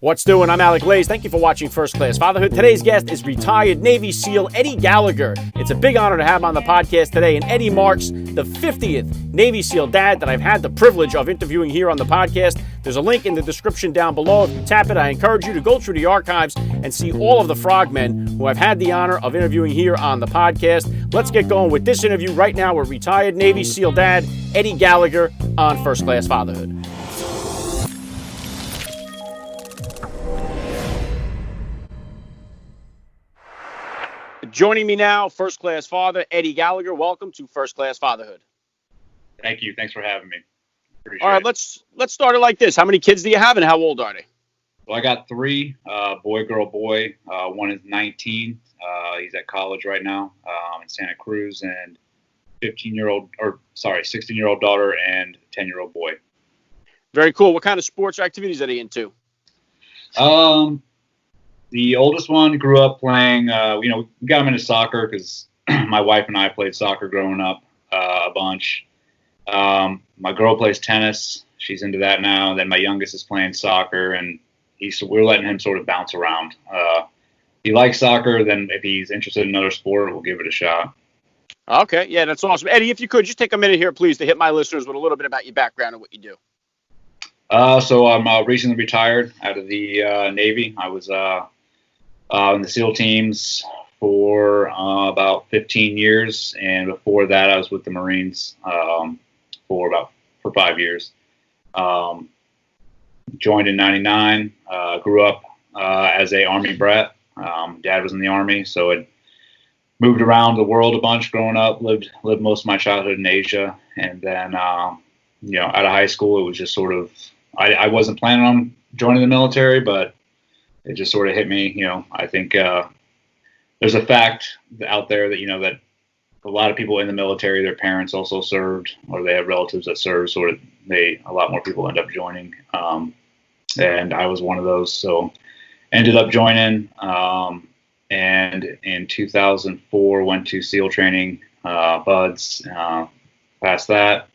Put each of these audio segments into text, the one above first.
What's doing? I'm Alec. Thank you for watching First Class Fatherhood. Today's guest is retired Navy SEAL Eddie Gallagher. It's a big honor to have him on the podcast today, and Eddie marks the 50th Navy SEAL dad that I've had the privilege of interviewing here on the podcast. There's a link in the description down below. If you tap it, I encourage you to go through the archives and see all of the frogmen who I've had the honor of interviewing here on the podcast. Let's get going with this interview right now with retired Navy SEAL dad Eddie Gallagher on First Class Fatherhood. Joining me now, First Class Father Eddie Gallagher. Welcome to First Class Fatherhood. Thank you. Thanks for having me. Appreciate All right, let's start it like this. How many kids do you have, and how old are they? Well, I got three, boy, girl, boy. One is 19. He's at college right now in Santa Cruz, and 16-year-old daughter and 10-year-old boy. Very cool. What kind of sports or activities are they into? The oldest one grew up playing, we got him into soccer because my wife and I played soccer growing up a bunch. My girl plays tennis. She's into that now. Then my youngest is playing soccer, and we're letting him sort of bounce around. He likes soccer. Then if he's interested in another sport, we'll give it a shot. Okay. Yeah, that's awesome. Eddie, if you could, just take a minute here, please, to hit my listeners with a little bit about your background and what you do. So I'm recently retired out of the Navy. I was in the SEAL teams for about 15 years, and before that, I was with the Marines for 5 years. Joined in '99. Grew up as a Army brat. Dad was in the Army, so I moved around the world a bunch growing up. Lived most of my childhood in Asia, and then out of high school, it was just sort of I wasn't planning on joining the military, but it just sort of hit me. I think there's a fact out there that that a lot of people in the military, their parents also served, or they have relatives that served. A lot more people end up joining, and I was one of those. So ended up joining, and in 2004 went to SEAL training, BUDS, passed that,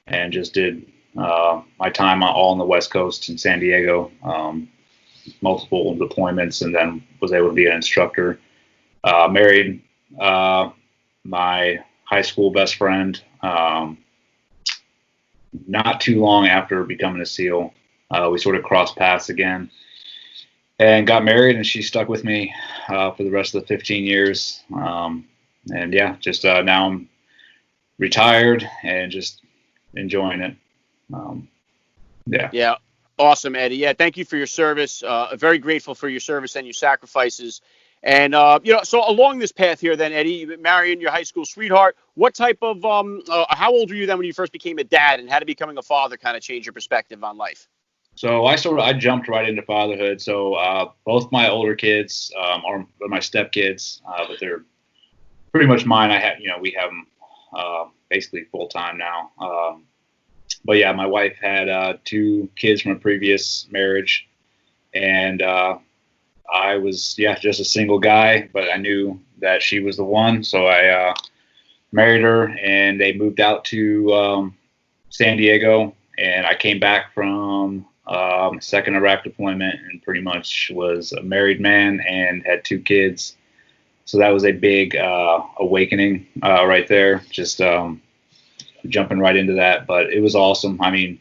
and just did my time all on the West Coast in San Diego. Multiple deployments, and then was able to be an instructor. Married my high school best friend not too long after becoming a SEAL. We sort of crossed paths again and got married, and she stuck with me for the rest of the 15 years. Now I'm retired and just enjoying it. Yeah. Awesome, Eddie. Yeah, thank you for your service. Very grateful for your service and your sacrifices. And, so along this path here then, Eddie, marrying your high school sweetheart, what type of, how old were you then when you first became a dad, and how did becoming a father kind of change your perspective on life? So I jumped right into fatherhood. So both my older kids are my stepkids, but they're pretty much mine. We have them basically full time now. But yeah, my wife had two kids from a previous marriage, and I was just a single guy, but I knew that she was the one, so I married her, and they moved out to San Diego, and I came back from second Iraq deployment and pretty much was a married man and had two kids. So that was a big awakening right there. Just jumping right into that, but it was awesome. I mean,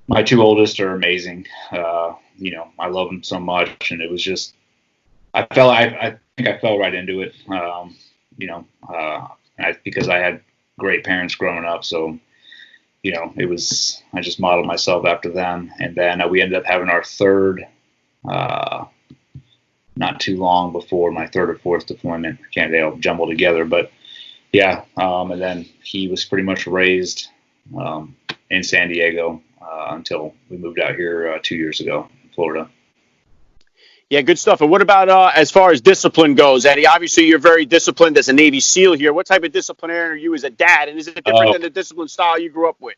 my two oldest are amazing. I love them so much, and it was just I think I fell right into it. Because I had great parents growing up, so it was I just modeled myself after them, and then we ended up having our third not too long before my third or fourth deployment. They all jumbled together, but. Yeah, and then he was pretty much raised in San Diego until we moved out here 2 years ago in Florida. Yeah, good stuff. And what about as far as discipline goes, Eddie? Obviously, you're very disciplined as a Navy SEAL here. What type of disciplinarian are you as a dad, and is it different than the discipline style you grew up with?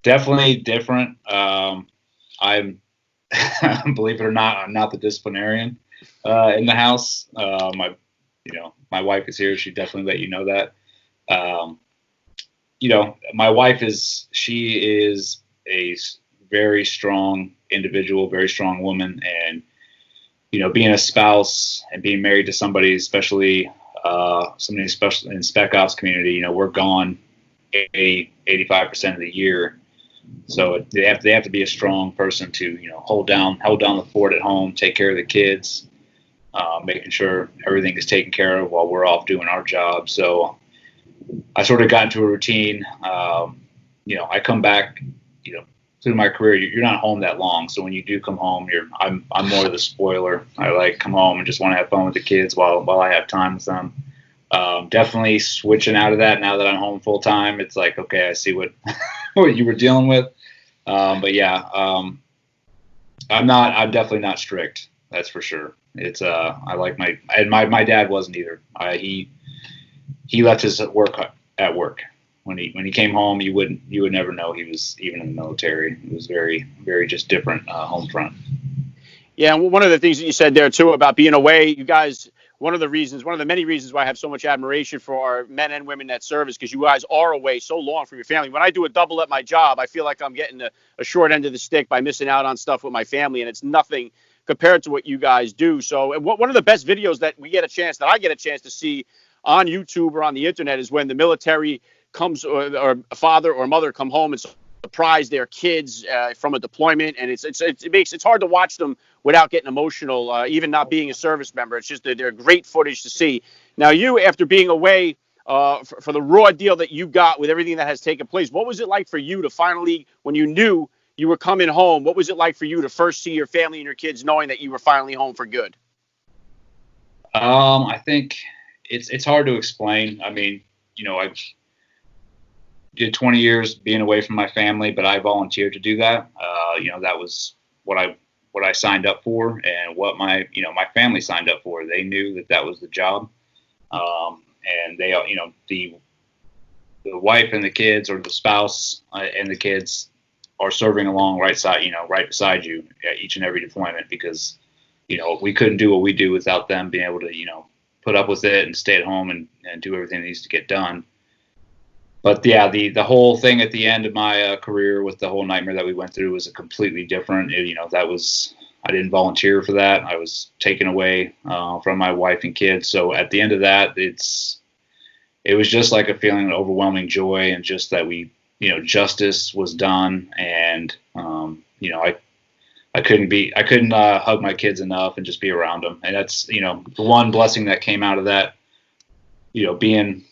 Definitely different. I'm, believe it or not, I'm not the disciplinarian in the house. My wife is here. She definitely let you know that. My wife is a very strong individual, very strong woman. And, being a spouse and being married to somebody, especially somebody especially in spec ops community, we're gone 85% of the year. So they have to be a strong person to, hold down the fort at home, take care of the kids, making sure everything is taken care of while we're off doing our job. So I sort of got into a routine. I come back, through my career, you're not home that long. So when you do come home, I'm more of the spoiler. I like come home and just want to have fun with the kids while I have time with them. Definitely switching out of that now that I'm home full time. It's like, okay, I see what what you were dealing with. But yeah, I'm definitely not strict. That's for sure. It's I like my dad wasn't either. He left his work at work. When he came home, you would never know he was even in the military. It was very, very just different home front. Yeah, and one of the things that you said there too about being away, you guys, one of the many reasons why I have so much admiration for our men and women that serve is because you guys are away so long from your family. When I do a double at my job, I feel like I'm getting a short end of the stick by missing out on stuff with my family, and it's nothing compared to what you guys do. So one of the best videos that I get a chance to see on YouTube or on the internet is when the military comes or a father or mother come home and surprise their kids from a deployment, and it's hard to watch them without getting emotional, even not being a service member. It's just they're great footage to see. Now, you, after being away for the raw deal that you got with everything that has taken place, what was it like for you to finally, when you knew you were coming home, what was it like for you to first see your family and your kids knowing that you were finally home for good? I think it's hard to explain. I mean, I did 20 years being away from my family, but I volunteered to do that. That was what I signed up for, and what my family signed up for. They knew that was the job, and they, the wife and the kids, or the spouse and the kids, are serving along right beside you at each and every deployment, because we couldn't do what we do without them being able to put up with it and stay at home and do everything that needs to get done. But yeah, the whole thing at the end of my career with the whole nightmare that we went through was a completely different. I didn't volunteer for that. I was taken away from my wife and kids. So at the end of that, it was just like a feeling of overwhelming joy, and just that justice was done. And I couldn't hug my kids enough and just be around them. And that's the one blessing that came out of that. Being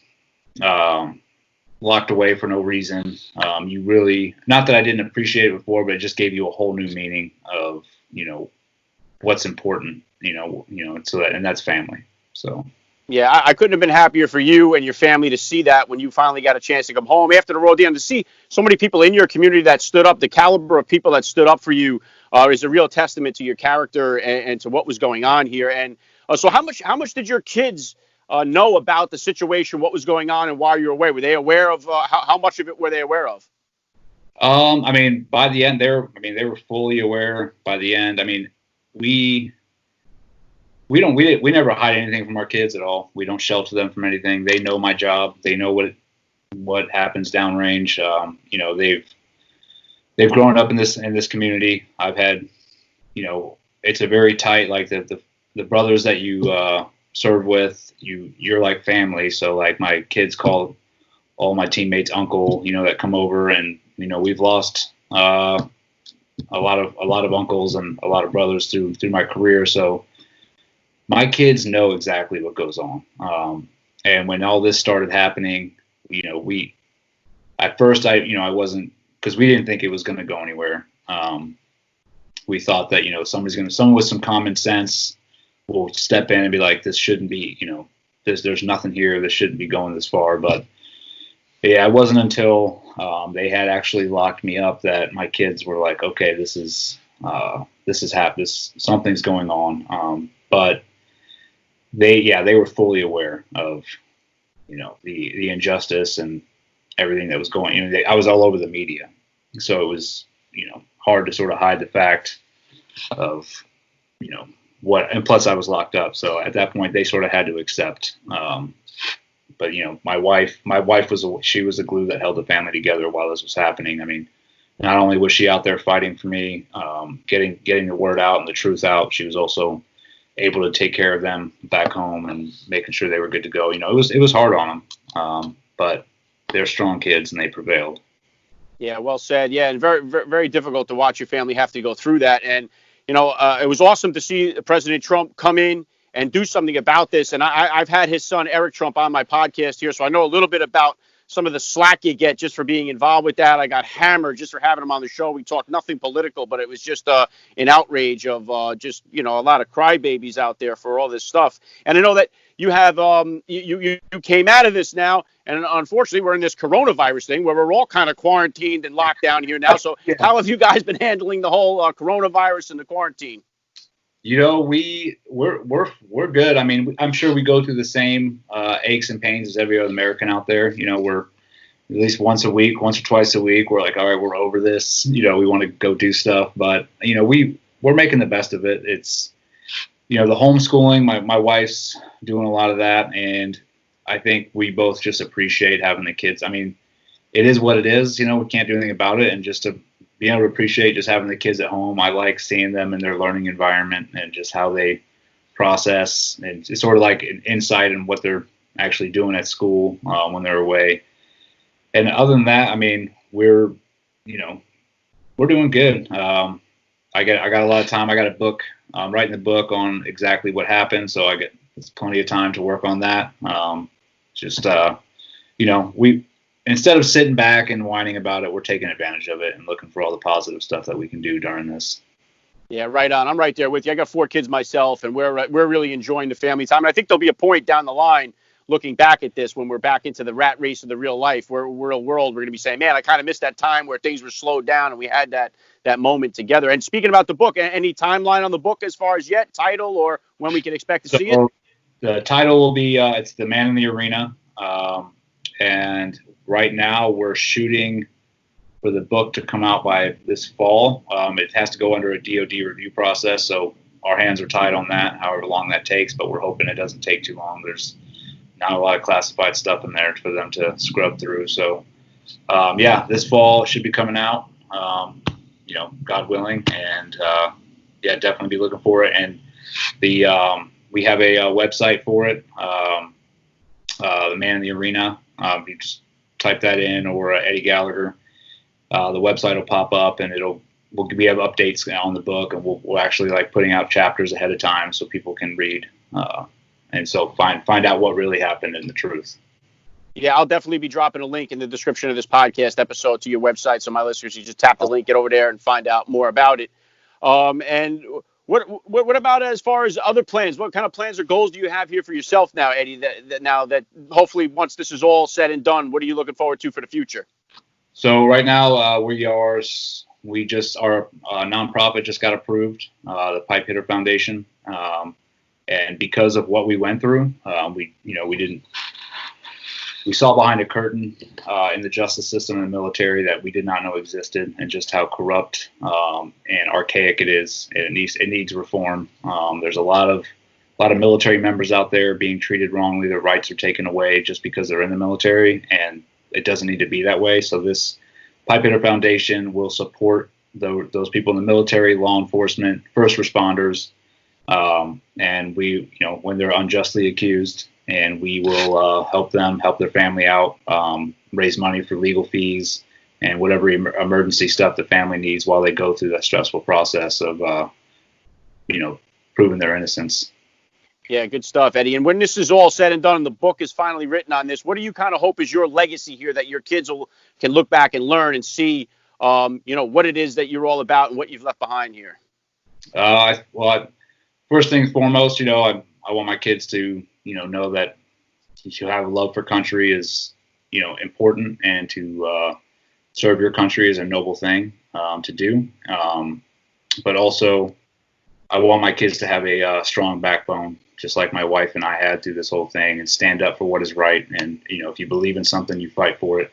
locked away for no reason. You really, not that I didn't appreciate it before, but it just gave you a whole new meaning of, what's important, so that, and that's family. So. Yeah, I couldn't have been happier for you and your family to see that when you finally got a chance to come home after the road deal, and to see so many people in your community that stood up. The caliber of people that stood up for you is a real testament to your character and to what was going on here. And so how much did your kids know about the situation, what was going on, and why you were away? Were they aware of how much of it were they aware of? I mean, by the end, they were fully aware by the end. I mean, we never hide anything from our kids at all. We don't shelter them from anything. They know my job. They know what happens downrange. They've grown up in this community. I've had, it's a very tight, like the brothers that you serve with, you're like family. So like my kids call all my teammates uncle, that come over, and we've lost a lot of uncles and a lot of brothers through my career. So my kids know exactly what goes on. And when all this started happening, at first I wasn't, because we didn't think it was going to go anywhere. We thought that, someone with some common sense will step in and be like, this shouldn't be, there's nothing here. This shouldn't be going this far. But yeah, it wasn't until they had actually locked me up that my kids were like, okay, this is happening. Something's going on. But they were fully aware of, the injustice and everything that was going. I was all over the media, so it was, hard to sort of hide the fact of, what. And plus, I was locked up, so at that point, they sort of had to accept. But my wife was the glue that held the family together while this was happening. I mean, not only was she out there fighting for me, getting the word out and the truth out, she was also able to take care of them back home and making sure they were good to go. It was hard on them, but they're strong kids and they prevailed. Yeah, well said. Yeah, and very, very, very difficult to watch your family have to go through that. And, it was awesome to see President Trump come in and do something about this. And I've had his son, Eric Trump, on my podcast here, so I know a little bit about some of the slack you get just for being involved with that. I got hammered just for having him on the show. We talked nothing political, but it was just an outrage of just, a lot of crybabies out there for all this stuff. And I know that you have you came out of this now, and unfortunately we're in this coronavirus thing where we're all kind of quarantined and locked down here now. So Yeah. how have you guys been handling the whole coronavirus and the quarantine? We're good. I mean, I'm sure we go through the same aches and pains as every other American out there. We're at least once or twice a week. We're like, all right, we're over this. We want to go do stuff, but we're making the best of it. It's the homeschooling. My wife's doing a lot of that, and I think we both just appreciate having the kids. I mean, it is what it is. We can't do anything about it, and just to be able to appreciate just having the kids at home. I like seeing them in their learning environment and just how they process, and it's sort of like an insight in what they're actually doing at school when they're away. And other than that, I mean, we're doing good. I got a lot of time. I got a book, writing the book on exactly what happened, so I get plenty of time to work on that. We instead of sitting back and whining about it, we're taking advantage of it and looking for all the positive stuff that we can do during this. Yeah, right on. I'm right there with you. I got 4 kids myself, and we're really enjoying the family time. And I think there'll be a point down the line, looking back at this, when we're back into the rat race of the real life, real world, we're going to be saying, man, I kind of missed that time where things were slowed down and we had that moment together. And speaking about the book, any timeline on the book as far as yet, title, or when we can expect to see it? The title will be it's The Man in the Arena. And right now we're shooting for the book to come out by this fall. It has to go under a DOD review process, so our hands are tied on that, however long that takes, but we're hoping it doesn't take too long. There's not a lot of classified stuff in there for them to scrub through. So, this fall it should be coming out, God willing, and definitely be looking for it. And we have a website for it, The Man in the Arena. You just type that in, or Eddie Gallagher. The website will pop up, and we have updates on the book, and we're actually like putting out chapters ahead of time so people can read, and so find out what really happened and the truth. Yeah, I'll definitely be dropping a link in the description of this podcast episode to your website, so my listeners, you just tap the link, get over there, and find out more about it. And what about as far as other plans? What kind of plans or goals do you have here for yourself now, Eddie? That hopefully once this is all said and done, what are you looking forward to for the future? So right now our nonprofit just got approved, the Pipe Hitter Foundation, and because of what we went through, we saw behind a curtain in the justice system and the military that we did not know existed, and just how corrupt and archaic it is. It needs reform. There's a lot of military members out there being treated wrongly. Their rights are taken away just because they're in the military, and it doesn't need to be that way. So this Pipe Hitter Foundation will support those people in the military, law enforcement, first responders, and we, when they're unjustly accused, and we will help their family out, raise money for legal fees and whatever emergency stuff the family needs while they go through that stressful process of, proving their innocence. Yeah, good stuff, Eddie. And when this is all said and done and the book is finally written on this, what do you kind of hope is your legacy here, that your kids can look back and learn and see, what it is that you're all about and what you've left behind here? First things foremost, I want my kids to, know that you have a love for country is, important, and to serve your country is a noble thing to do. But also, I want my kids to have a strong backbone, just like my wife and I had through this whole thing, and stand up for what is right. And, if you believe in something, you fight for it.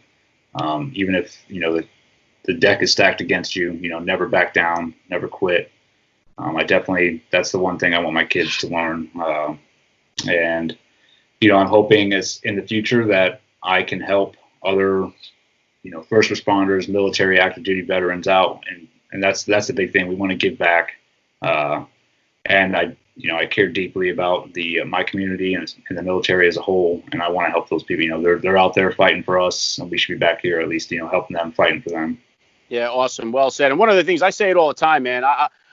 Even if, the deck is stacked against you, never back down, never quit. That's the one thing I want my kids to learn. And, I'm hoping as in the future that I can help other first responders, military, active duty veterans out, and that's the big thing. We want to give back, and I care deeply about my community and the military as a whole, and I want to help those people. They're out there fighting for us, and we should be back here at least, helping them, fighting for them. Yeah, awesome. Well said. And one of the things, I say it all the time, man,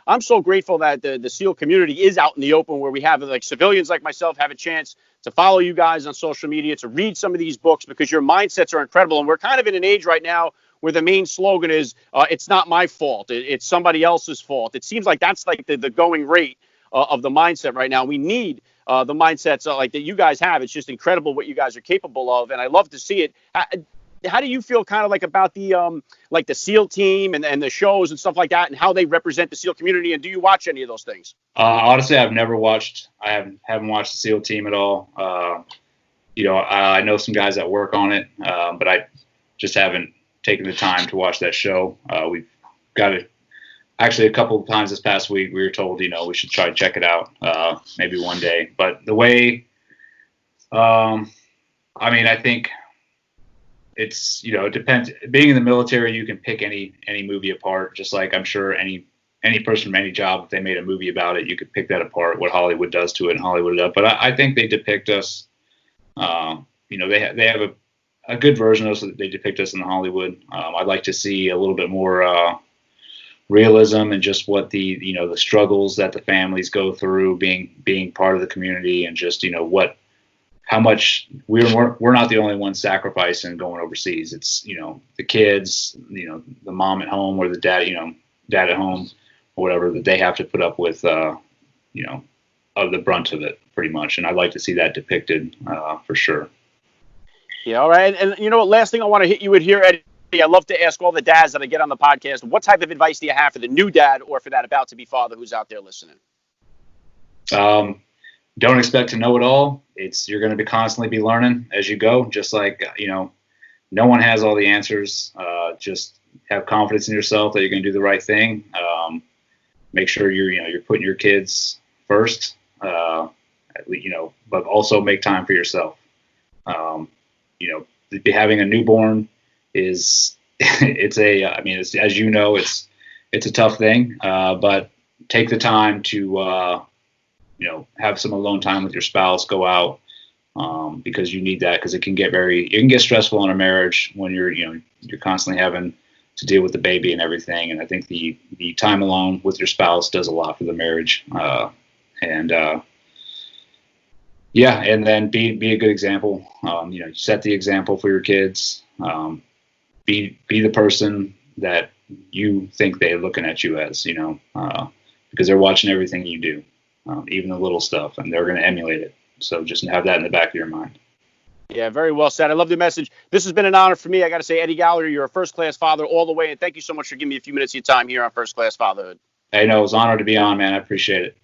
I'm so grateful that the SEAL community is out in the open, where we have, like, civilians like myself have a chance to follow you guys on social media, to read some of these books, because your mindsets are incredible. And we're kind of in an age right now where the main slogan is, it's not my fault, it's somebody else's fault. It seems like that's like the going rate of the mindset right now. We need the mindsets like that you guys have. It's just incredible what you guys are capable of, and I love to see it. How do you feel kind of like about the like the SEAL team and the shows and stuff like that, and how they represent the SEAL community? And do you watch any of those things? Honestly, I haven't watched the SEAL team at all. I know some guys that work on it, but I just haven't taken the time to watch that show. We've got it. Actually, a couple of times this past week, we were told, we should try to check it out, maybe one day. But the way, I think it's, it depends. Being in the military, you can pick any movie apart, just like I'm sure any person from any job, if they made a movie about it, you could pick that apart, what Hollywood does to it and Hollywood does. But I think they depict us, they have a good version of us that they depict us in Hollywood. I'd like to see a little bit more realism and just what the struggles that the families go through being part of the community, and just how much we're not the only ones sacrificing going overseas. It's the kids, the mom at home, or the dad at home, or whatever, that they have to put up with of the brunt of it, pretty much. And I'd like to see that depicted for sure. Yeah, all right. And last thing I want to hit you with here, Eddie, I love to ask all the dads that I get on the podcast, what type of advice do you have for the new dad, or for that about to be father who's out there listening? Don't expect to know it all. You're going to constantly be learning as you go. Just like, no one has all the answers. Just have confidence in yourself that you're going to do the right thing. Make sure you're putting your kids first, but also make time for yourself. Having a newborn is, it's as you know, it's a tough thing, but take the time to, have some alone time with your spouse, go out, because you need that, because it can get stressful in a marriage when you're constantly having to deal with the baby and everything. And I think the time alone with your spouse does a lot for the marriage. And then be a good example. Set the example for your kids. Be the person that you think they're looking at you as, because they're watching everything you do, even the little stuff, and they're going to emulate it. So just have that in the back of your mind. Yeah, very well said. I love the message. This has been an honor for me. I got to say, Eddie Gallagher, you're a first-class father all the way, and thank you so much for giving me a few minutes of your time here on First Class Fatherhood. Hey, no, it was an honor to be on, man. I appreciate it.